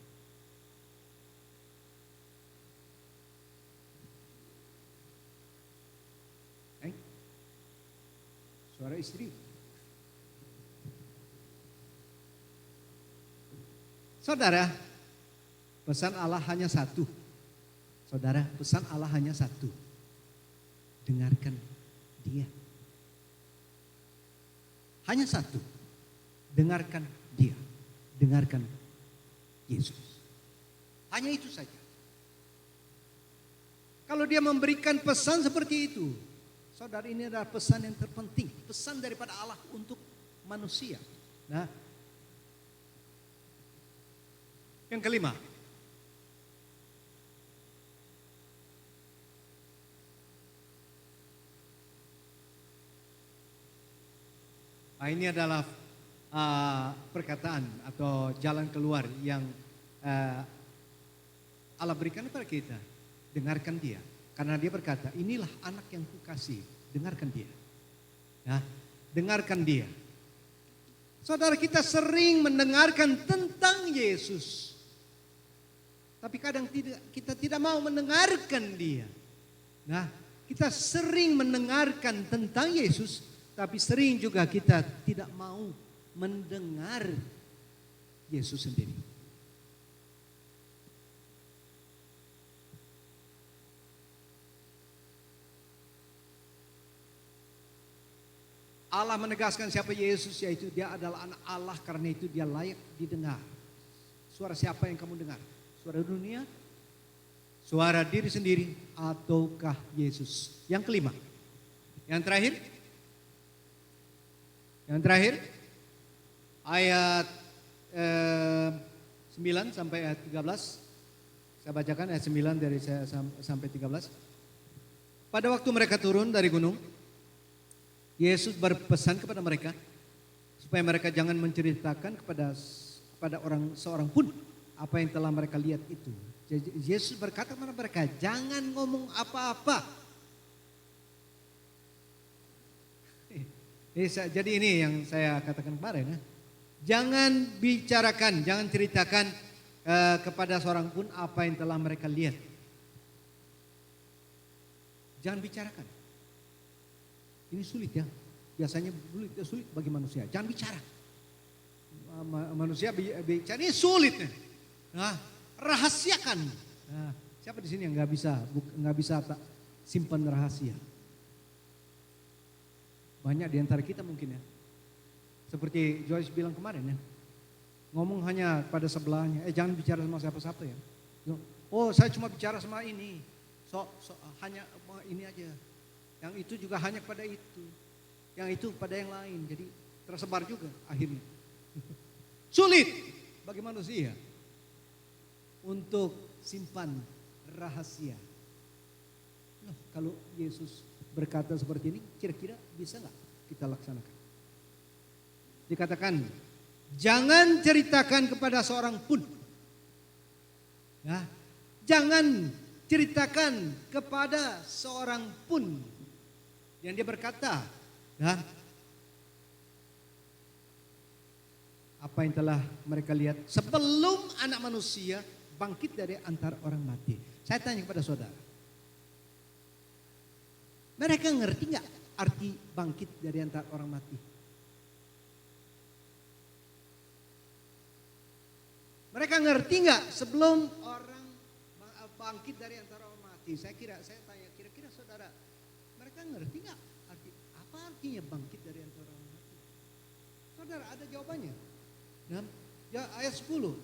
Suara istri. Saudara, pesan Allah hanya satu. Saudara, pesan Allah hanya satu. Dengarkan Dia. Hanya satu. Dengarkan Dia. Dengarkan Yesus. Hanya itu saja. Kalau Dia memberikan pesan seperti itu, saudara, ini adalah pesan yang terpenting. Pesan daripada Allah untuk manusia. Nah, yang kelima. Nah, ini adalah perkataan atau jalan keluar yang Allah berikan kepada kita. Dengarkan Dia. Karena Dia berkata, inilah anak yang kukasih, dengarkan Dia. Nah, dengarkan Dia. Saudara, kita sering mendengarkan tentang Yesus. Tapi kadang kita tidak mau mendengarkan Dia. Nah, kita sering mendengarkan tentang Yesus, tapi sering juga kita tidak mau mendengar Yesus sendiri. Allah menegaskan siapa Yesus, yaitu Dia adalah anak Allah, karena itu Dia layak didengar. Suara siapa yang kamu dengar? Suara dunia? Suara diri sendiri? Ataukah Yesus? Yang kelima. Yang terakhir. Yang terakhir. Ayat 9 sampai ayat 13. Saya bacakan ayat 9 dari saya sampai 13. Pada waktu mereka turun dari gunung, Yesus berpesan kepada mereka supaya mereka jangan menceritakan kepada seorang pun apa yang telah mereka lihat itu. Yesus berkata kepada mereka, jangan ngomong apa-apa. Jadi ini yang saya katakan kemarin. Jangan bicarakan, jangan ceritakan kepada seorang pun apa yang telah mereka lihat. Jangan bicarakan. Ini sulit ya, biasanya sulit bagi manusia. Jangan bicara. Manusia bicara ini sulit. Nah, rahasiakan. Nah, siapa di sini yang nggak bisa simpan rahasia? Banyak di antara kita mungkin ya. Seperti Joyce bilang kemarin ya, ngomong hanya pada sebelahnya. Jangan bicara sama siapa-siapa ya. Oh, saya cuma bicara sama ini. Hanya ini aja. Yang itu juga hanya pada itu. Yang itu pada yang lain. Jadi tersebar juga akhirnya. Sulit bagi manusia untuk simpan rahasia. Nah, kalau Yesus berkata seperti ini, kira-kira bisa nggak kita laksanakan? Dikatakan, jangan ceritakan kepada seorang pun. Ya, jangan ceritakan kepada seorang pun. Yang dia berkata, ya, apa yang telah mereka lihat sebelum anak manusia bangkit dari antara orang mati. Saya tanya kepada saudara, mereka ngerti nggak arti bangkit dari antara orang mati? Mereka ngerti nggak sebelum orang bangkit dari antara orang mati? Saya tanya, kira-kira saudara, mereka ngerti nggak apa artinya bangkit dari antara orang mati? Saudara, ada jawabannya. Nah, ya ayat 10.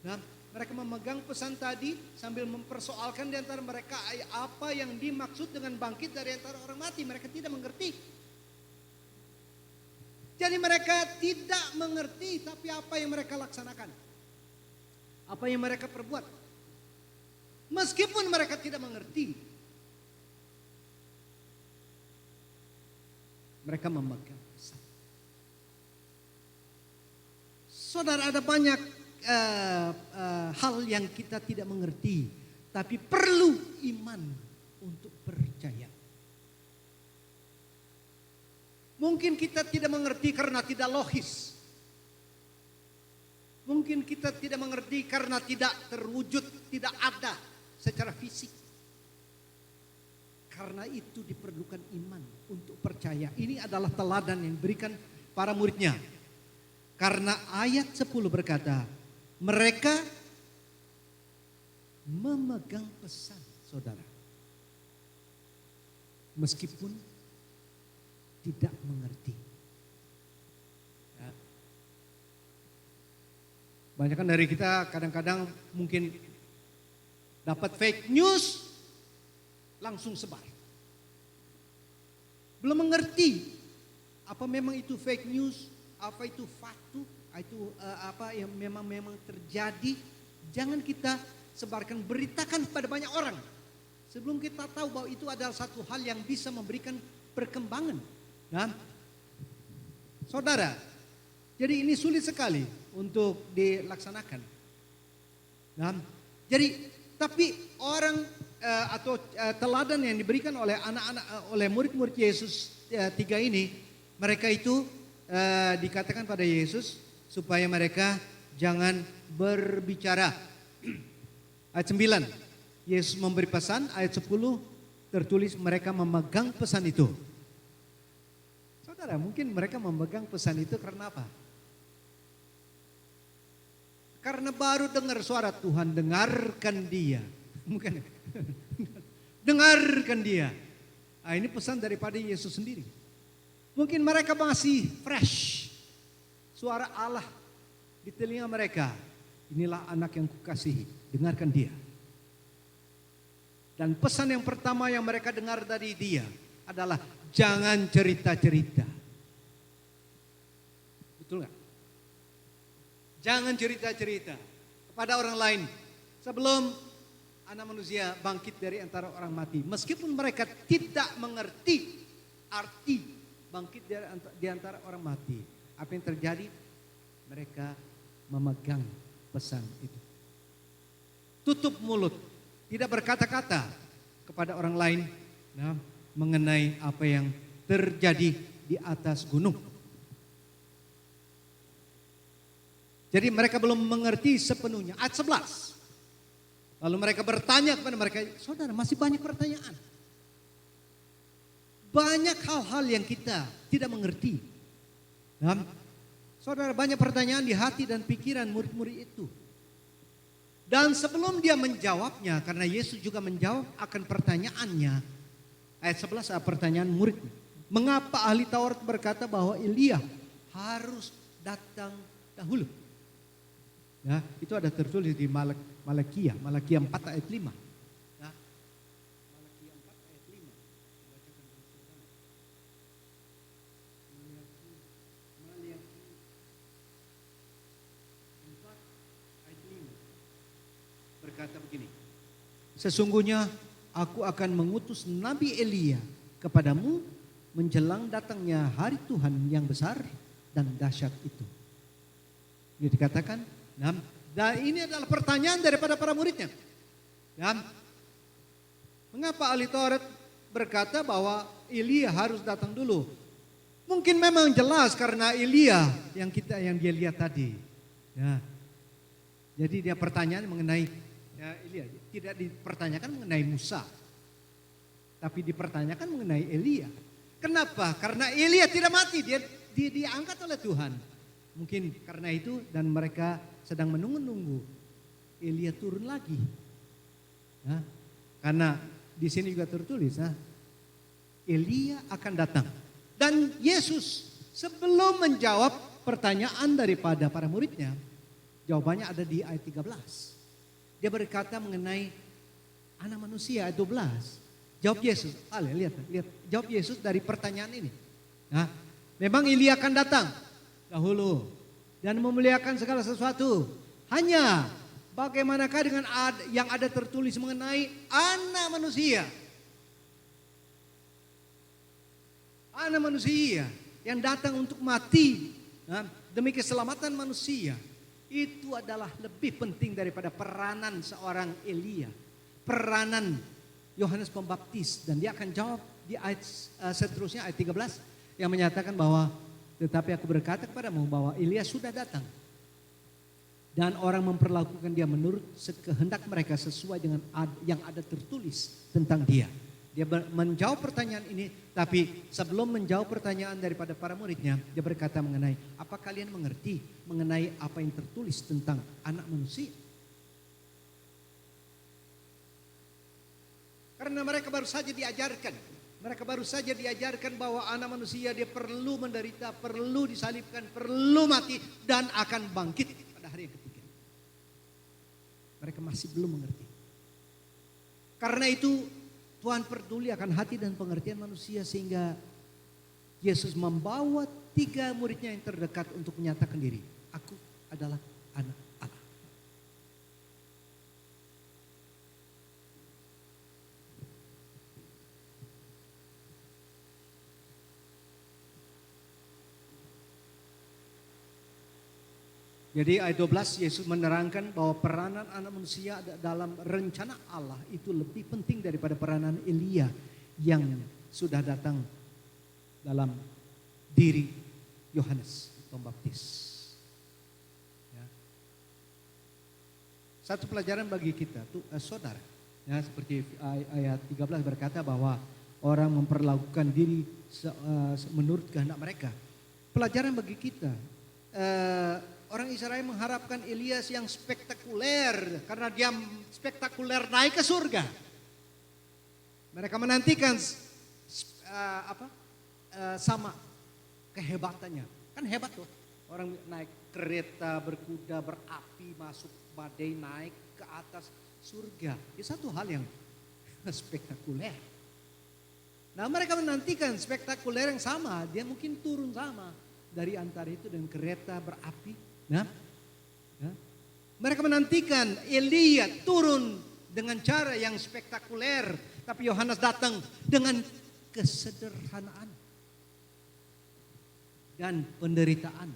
Nah, mereka memegang pesan tadi sambil mempersoalkan di antara mereka apa yang dimaksud dengan bangkit dari antara orang mati. Mereka tidak mengerti. Jadi mereka tidak mengerti, tapi apa yang mereka laksanakan? Apa yang mereka perbuat? Meskipun mereka tidak mengerti, mereka memegang pesan. Saudara, ada banyak hal yang kita tidak mengerti, tapi perlu iman untuk percaya. Mungkin kita tidak mengerti karena tidak logis. Mungkin kita tidak mengerti karena tidak terwujud, tidak ada secara fisik. Karena itu diperlukan iman untuk percaya. Ini adalah teladan yang diberikan para muridnya. Karena ayat 10 berkata, mereka memegang pesan, saudara. Meskipun tidak mengerti. Ya. Banyak dari kita kadang-kadang mungkin dapat fake news, langsung sebar. Belum mengerti apa memang itu fake news, apa itu fakta, itu apa yang memang terjadi. Jangan kita sebarkan, beritakan kepada banyak orang sebelum kita tahu bahwa itu adalah satu hal yang bisa memberikan perkembangan. Nah, saudara, jadi ini sulit sekali untuk dilaksanakan. Nah, jadi tapi orang atau teladan yang diberikan oleh anak-anak, oleh murid-murid Yesus tiga ini, mereka itu dikatakan pada Yesus supaya mereka jangan berbicara. Ayat 9, Yesus memberi pesan. Ayat 10 tertulis mereka memegang pesan itu. Saudara, mungkin mereka memegang pesan itu karena apa? Karena baru dengar suara Tuhan, dengarkan dia. Mungkin dengarkan dia. Nah, ini pesan daripada Yesus sendiri. Mungkin mereka masih fresh. Suara Allah di telinga mereka. Inilah anak yang kukasihi, dengarkan dia. Dan pesan yang pertama yang mereka dengar dari dia adalah jangan cerita-cerita. Betul nggak? Jangan cerita-cerita kepada orang lain sebelum anak manusia bangkit dari antara orang mati. Meskipun mereka tidak mengerti arti bangkit di antara orang mati. Apa yang terjadi? Mereka memegang pesan itu. Tutup mulut, tidak berkata-kata kepada orang lain mengenai apa yang terjadi di atas gunung. Jadi mereka belum mengerti sepenuhnya. Ayat 11. Lalu mereka bertanya kepada mereka, saudara, masih banyak pertanyaan. Banyak hal-hal yang kita tidak mengerti. Saudara, banyak pertanyaan di hati dan pikiran murid-murid itu. Dan sebelum dia menjawabnya, karena Yesus juga menjawab akan pertanyaannya. Ayat 11 pertanyaan murid. Mengapa ahli Taurat berkata bahwa Elia harus datang dahulu? Ya, itu ada tertulis di Malakia 4 ayat 5. Ya. Malakia 4 ayat 5. Malakia 4 ayat 5. Berkata begini. Sesungguhnya aku akan mengutus Nabi Elia kepadamu menjelang datangnya hari Tuhan yang besar dan dahsyat itu. Ini dikatakan. Dan ini adalah pertanyaan daripada para muridnya. Mengapa ahli Taurat berkata bahwa Elia harus datang dulu? Mungkin memang jelas karena Elia yang dia lihat tadi. Ya. Jadi dia pertanyaan mengenai Elia, tidak dipertanyakan mengenai Musa, tapi dipertanyakan mengenai Elia. Kenapa? Karena Elia tidak mati, dia diangkat oleh Tuhan. Mungkin karena itu dan mereka sedang menunggu-nunggu Elia turun lagi. Nah, karena di sini juga tertulis, Elia akan datang. Dan Yesus sebelum menjawab pertanyaan daripada para muridnya, jawabannya ada di ayat 13. Dia berkata mengenai anak manusia ayat 12. Jawab Yesus, lihat, jawab Yesus dari pertanyaan ini. Nah, memang Elia akan datang dahulu dan memuliakan segala sesuatu. Hanya bagaimanakah dengan yang ada tertulis mengenai anak manusia? Anak manusia yang datang untuk mati demi keselamatan manusia. Itu adalah lebih penting daripada peranan seorang Elia. Peranan Yohanes Pembaptis. Dan dia akan jawab di ayat seterusnya ayat 13. Yang menyatakan bahwa tetapi aku berkata kepadamu bahwa Elia sudah datang. Dan orang memperlakukan dia menurut kehendak mereka sesuai dengan yang ada tertulis tentang dia. Dia menjawab pertanyaan ini, tapi sebelum menjawab pertanyaan daripada para muridnya, dia berkata mengenai, apa kalian mengerti mengenai apa yang tertulis tentang anak manusia? Karena mereka baru saja diajarkan bahwa anak manusia dia perlu menderita, perlu disalibkan, perlu mati, dan akan bangkit pada hari yang ketiga. Mereka masih belum mengerti. Karena itu Tuhan peduli akan hati dan pengertian manusia sehingga Yesus membawa 3 muridnya yang terdekat untuk menyatakan diri. Aku adalah anak Allah. Jadi ayat 12 Yesus menerangkan bahwa peranan anak manusia dalam rencana Allah itu lebih penting daripada peranan Elia yang sudah datang dalam diri Yohanes Pembaptis. Ya. Satu pelajaran bagi kita, saudara, ya, seperti ayat 13 berkata bahwa orang memperlakukan diri menurut kehendak mereka. Pelajaran bagi kita. Orang Israel mengharapkan Elias yang spektakuler karena dia spektakuler naik ke surga. Mereka menantikan sama kehebatannya. Kan hebat tuh. Orang naik kereta, berkuda, berapi, masuk badai, naik ke atas surga. Itu satu hal yang spektakuler. Nah, mereka menantikan spektakuler yang sama. Dia mungkin turun sama dari antara itu dengan kereta berapi. Nah, mereka menantikan Elia turun dengan cara yang spektakuler, tapi Yohanes datang dengan kesederhanaan dan penderitaan.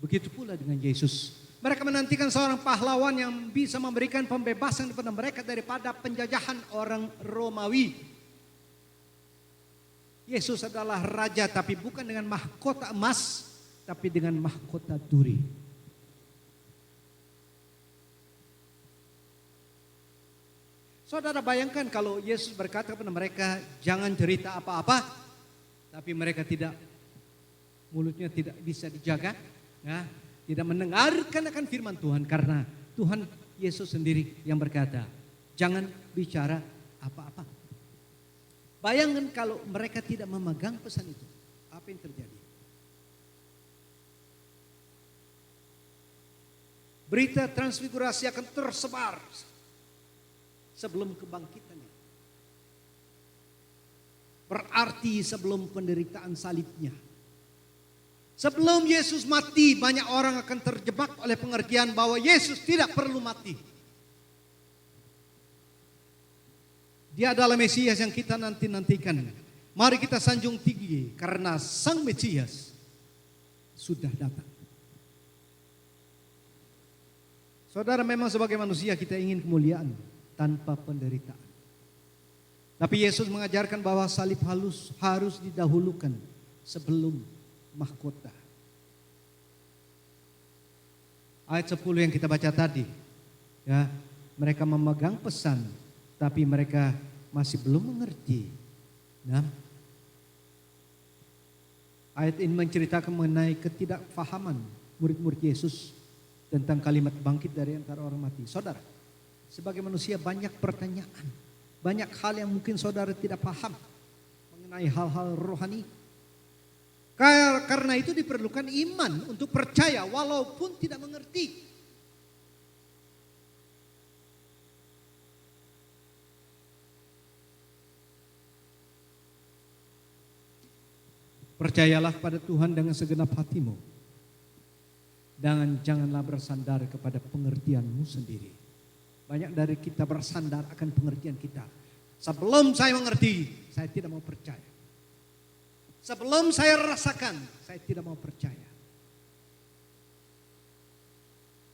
Begitu pula dengan Yesus. Mereka menantikan seorang pahlawan yang bisa memberikan pembebasan kepada mereka daripada penjajahan orang Romawi. Yesus adalah raja tapi bukan dengan mahkota emas, tapi dengan mahkota duri. Saudara bayangkan kalau Yesus berkata kepada mereka, jangan cerita apa-apa, tapi mereka mulutnya tidak bisa dijaga, ya, tidak mendengarkan akan firman Tuhan karena Tuhan Yesus sendiri yang berkata, jangan bicara apa-apa. Bayangkan kalau mereka tidak memegang pesan itu, apa yang terjadi? Berita transfigurasi akan tersebar sebelum kebangkitannya. Berarti sebelum penderitaan salibnya. Sebelum Yesus mati, banyak orang akan terjebak oleh pengertian bahwa Yesus tidak perlu mati. Dia adalah Mesias yang kita nantikan. Mari kita sanjung tinggi karena Sang Mesias sudah datang. Saudara, memang sebagai manusia kita ingin kemuliaan tanpa penderitaan. Tapi Yesus mengajarkan bahwa salib harus didahulukan sebelum mahkota. Ayat 10 yang kita baca tadi, ya, mereka memegang pesan, tapi mereka masih belum mengerti. Nah, ayat ini menceritakan mengenai ketidakfahaman murid-murid Yesus tentang kalimat bangkit dari antara orang mati. Saudara, sebagai manusia banyak pertanyaan, banyak hal yang mungkin saudara tidak paham mengenai hal-hal rohani. Karena itu diperlukan iman untuk percaya walaupun tidak mengerti. Percayalah pada Tuhan dengan segenap hatimu. Dan janganlah bersandar kepada pengertianmu sendiri. Banyak dari kita bersandar akan pengertian kita. Sebelum saya mengerti, saya tidak mau percaya. Sebelum saya rasakan, saya tidak mau percaya.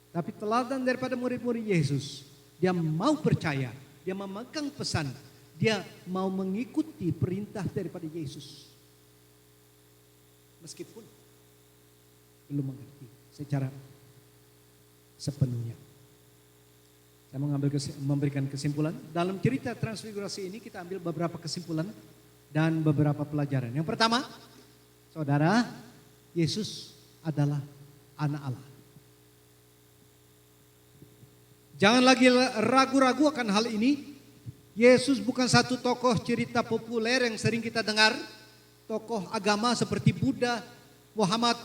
Tapi teladan daripada murid-murid Yesus, dia mau percaya, dia memegang pesan, dia mau mengikuti perintah daripada Yesus. Meskipun belum mengerti secara sepenuhnya. Saya mau memberikan kesimpulan. Dalam cerita transfigurasi ini kita ambil beberapa kesimpulan dan beberapa pelajaran. Yang pertama, saudara, Yesus adalah anak Allah. Jangan lagi ragu-ragu akan hal ini. Yesus bukan satu tokoh cerita populer yang sering kita dengar. Tokoh agama seperti Buddha, Muhammad,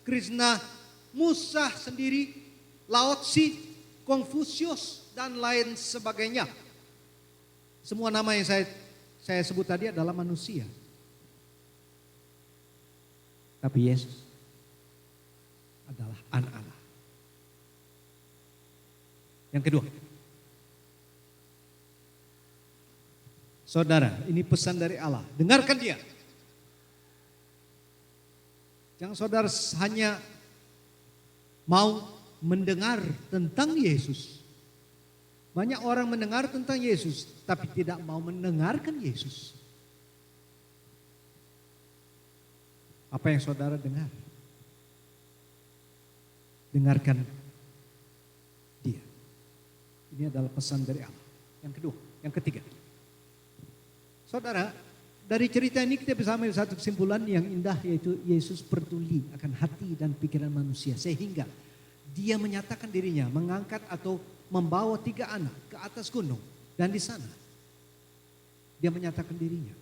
Krishna, Musa sendiri, Lao Tzu, Konfusius, dan lain sebagainya. Semua nama yang saya sebut tadi adalah manusia. Tapi Yesus adalah anak Allah. Yang kedua, saudara, ini pesan dari Allah. Dengarkan dia. Jangan saudara hanya mau mendengar tentang Yesus. Banyak orang mendengar tentang Yesus, tapi tidak mau mendengarkan Yesus. Apa yang saudara dengar? Dengarkan dia. Ini adalah pesan dari Allah. Yang kedua, yang ketiga. Saudara, dari cerita ini kita bisa ambil satu kesimpulan yang indah, yaitu Yesus peduli akan hati dan pikiran manusia. Sehingga dia menyatakan dirinya mengangkat atau membawa 3 anak ke atas gunung. Dan di sana dia menyatakan dirinya.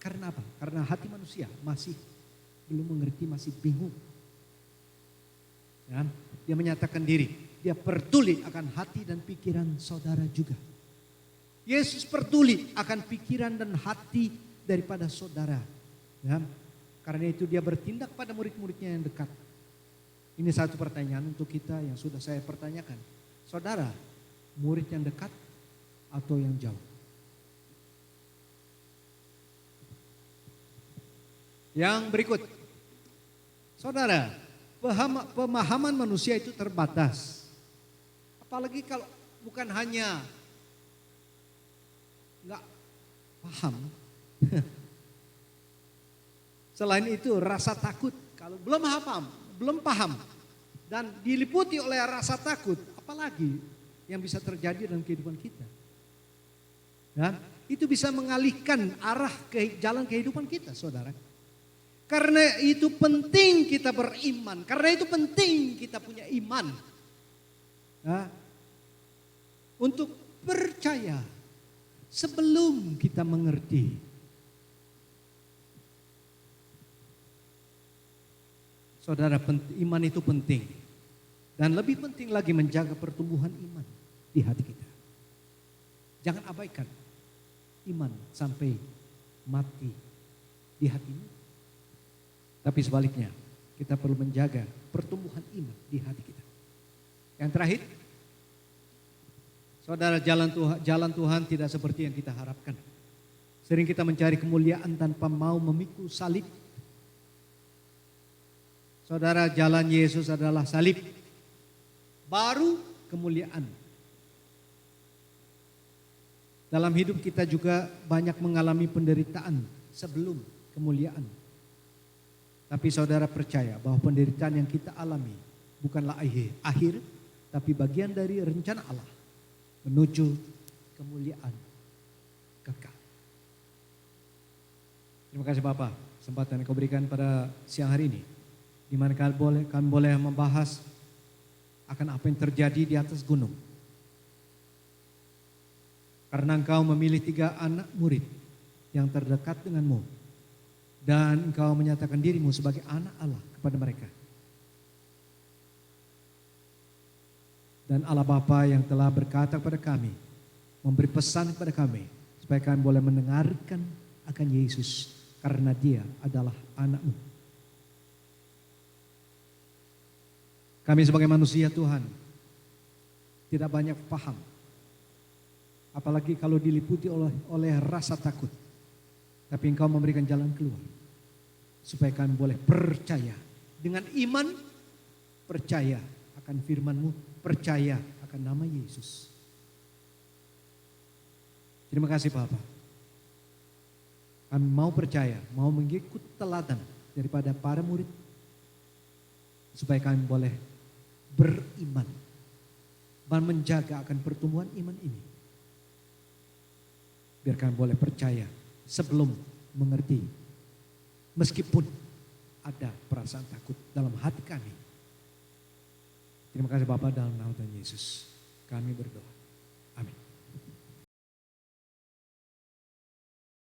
Karena apa? Karena hati manusia masih belum mengerti, masih bingung. Ya, dia menyatakan diri. Dia peduli akan hati dan pikiran saudara juga. Yesus peduli akan pikiran dan hati daripada saudara. Ya, karena itu dia bertindak pada murid-muridnya yang dekat. Ini satu pertanyaan untuk kita yang sudah saya pertanyakan. Saudara, murid yang dekat atau yang jauh? Yang berikut. Saudara, pemahaman manusia itu terbatas. Apalagi kalau bukan hanya nggak paham. Selain itu rasa takut. Kalau belum paham dan diliputi oleh rasa takut, apalagi yang bisa terjadi dalam kehidupan kita. Dan itu bisa mengalihkan arah ke jalan kehidupan kita, saudara. Karena itu penting kita beriman. Karena itu penting kita punya iman. Nah, untuk percaya sebelum kita mengerti. Saudara, iman itu penting. Dan lebih penting lagi menjaga pertumbuhan iman di hati kita. Jangan abaikan iman sampai mati di hatimu. Tapi sebaliknya, kita perlu menjaga pertumbuhan iman di hati kita. Yang terakhir, saudara, jalan Tuhan tidak seperti yang kita harapkan. Sering kita mencari kemuliaan tanpa mau memikul salib. Saudara, jalan Yesus adalah salib, baru kemuliaan. Dalam hidup kita juga banyak mengalami penderitaan sebelum kemuliaan. Tapi saudara percaya bahwa penderitaan yang kita alami bukanlah akhir, tapi bagian dari rencana Allah menuju kemuliaan kekal. Terima kasih Bapak, kesempatan yang kau berikan pada siang hari ini. Di mana kami boleh membahas akan apa yang terjadi di atas gunung. Karena engkau memilih 3 anak murid yang terdekat denganmu. Dan Engkau menyatakan dirimu sebagai anak Allah kepada mereka. Dan Allah Bapa yang telah berkata kepada kami, memberi pesan kepada kami, supaya kami boleh mendengarkan akan Yesus, karena Dia adalah anak-Mu. Kami sebagai manusia Tuhan, tidak banyak paham. Apalagi kalau diliputi oleh rasa takut. Tapi Engkau memberikan jalan keluar. Supaya kami boleh percaya. Dengan iman, percaya akan firman-Mu, percaya akan nama Yesus. Terima kasih Bapak. Kami mau percaya, mau mengikut teladan daripada para murid. Supaya kami boleh beriman. Dan menjaga akan pertumbuhan iman ini. Biar kami boleh percaya sebelum mengerti. Meskipun ada perasaan takut dalam hati kami. Terima kasih Bapak, dalam nama Tuhan Yesus kami berdoa.